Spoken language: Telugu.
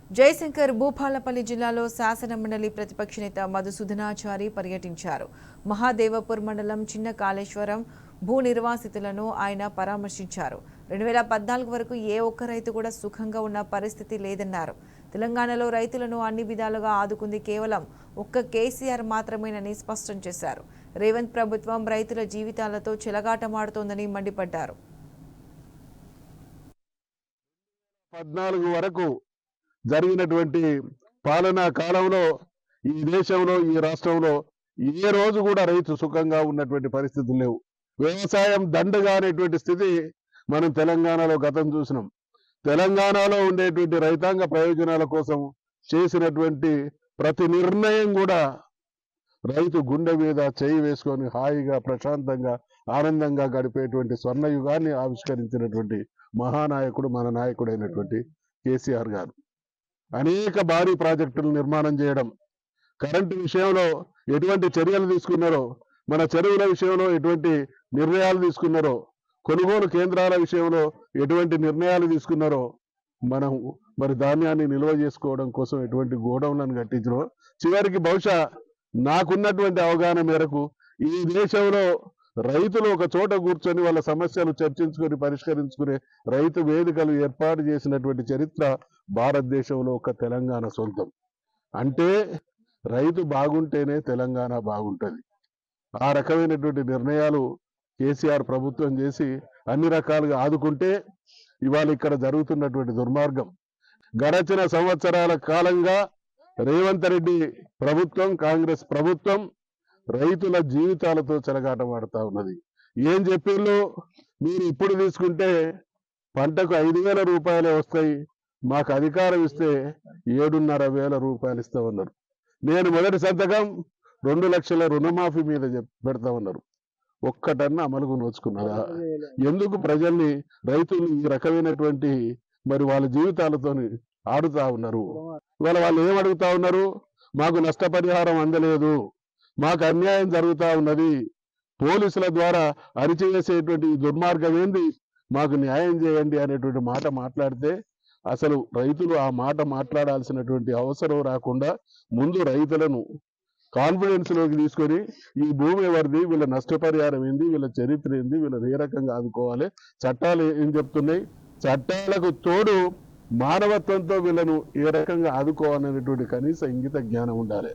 జయశంకర్ భూపాలపల్లి జిల్లాలో శాసనమండలి ప్రతిపక్ష నేత మధుసూదనాచారి పర్యటించారు. మహాదేవపూర్ మండలం చిన్న కాళేశ్వరం భూ నిర్వాసితులను ఆయన పరామర్శించారు. 2014 వరకు ఏ ఒక్క రైతు కూడా సుఖంగా ఉన్న పరిస్థితి లేదన్నారు. తెలంగాణలో రైతులను అన్ని విధాలుగా ఆదుకుంది కేవలం ఒక్క కేసీఆర్ మాత్రమేనని స్పష్టం చేశారు. రేవంత్ ప్రభుత్వం రైతుల జీవితాలతో చెలగాటమాడుతోందని మండిపడ్డారు. 14 వరకు జరిగినటువంటి పాలనా కాలంలో ఈ దేశంలో ఈ రాష్ట్రంలో ఏ రోజు కూడా రైతు సుఖంగా ఉన్నటువంటి పరిస్థితులు లేవు. వ్యవసాయం దండగా అనేటువంటి స్థితి మనం తెలంగాణలో గతం చూసినాం. తెలంగాణలో ఉండేటువంటి రైతాంగ ప్రయోజనాల కోసం చేసినటువంటి ప్రతి నిర్ణయం కూడా రైతు గుండె మీద చేయి వేసుకొని హాయిగా ప్రశాంతంగా ఆనందంగా గడిపేటువంటి స్వర్ణయుగాన్ని ఆవిష్కరించినటువంటి మహానాయకుడు మన నాయకుడైనటువంటి కేసీఆర్ గారు. అనేక భారీ ప్రాజెక్టులు నిర్మాణం చేయడం, కరెంటు విషయంలో ఎటువంటి చర్యలు తీసుకున్నారో, మన చెరువుల విషయంలో ఎటువంటి నిర్ణయాలు తీసుకున్నారో, కొనుగోలు కేంద్రాల విషయంలో ఎటువంటి నిర్ణయాలు తీసుకున్నారో, మనం మరి ధాన్యాన్ని నిల్వ చేసుకోవడం కోసం ఎటువంటి గోడౌన్లను కట్టించరో, చివరికి బహుశా నాకున్నటువంటి అవగాహన మేరకు ఈ దేశంలో రైతులు ఒక చోట కూర్చొని వాళ్ళ సమస్యలు చర్చించుకొని పరిష్కరించుకునే రైతు వేదికలు ఏర్పాటు చేసినటువంటి చరిత్ర భారతదేశంలో ఒక తెలంగాణ సొంతం. అంటే రైతు బాగుంటేనే తెలంగాణ బాగుంటుంది. ఆ రకమైనటువంటి నిర్ణయాలు కేసీఆర్ ప్రభుత్వం చేసి అన్ని రకాలుగా ఆదుకుంటే ఇవాళ ఇక్కడ జరుగుతున్నటువంటి దుర్మార్గం. గడచిన సంవత్సరాల కాలంగా రేవంత్ రెడ్డి ప్రభుత్వం, కాంగ్రెస్ ప్రభుత్వం రైతుల జీవితాలతో చెలగాటమాడుతా ఉన్నది. ఏం చెప్పిళ్ళు, మీరు ఇప్పుడు తీసుకుంటే పంటకు 5,000 రూపాయలే వస్తాయి, మాకు అధికారం ఇస్తే 7,500 రూపాయలు ఇస్తామన్నారు. నేను మొదటి సంతకం 2 లక్షల రుణమాఫీ మీద పెడతా ఉన్నారు. ఒక్కటన్నా అమలుకు నోచుకున్నదా? ఎందుకు ప్రజల్ని, రైతుల్ని ఈ రకమైనటువంటి మరి వాళ్ళ జీవితాలతో ఆడుతా ఉన్నారు? ఇవాళ వాళ్ళు ఏం అడుగుతా ఉన్నారు? మాకు నష్టపరిహారం అందలేదు, మాకు అన్యాయం జరుగుతా ఉన్నది, పోలీసుల ద్వారా అరిచివేసేటువంటి దుర్మార్గం ఏంది, మాకు న్యాయం చేయండి అనేటువంటి మాట మాట్లాడితే అసలు రైతులు ఆ మాట మాట్లాడాల్సినటువంటి అవసరం రాకుండా ముందు రైతులను కాన్ఫిడెన్స్ లోకి తీసుకొని ఈ భూమి ఎవరిది, వీళ్ళ నష్టపరిహారం ఏంది, వీళ్ళ చరిత్ర ఏంది, వీళ్ళని ఏ రకంగా ఆదుకోవాలి, చట్టాలు ఏం చెప్తున్నాయి, చట్టాలకు తోడు మానవత్వంతో వీళ్ళను ఏ రకంగా ఆదుకోవాలనేటువంటి కనీస ఇంగిత జ్ఞానం ఉండాలి.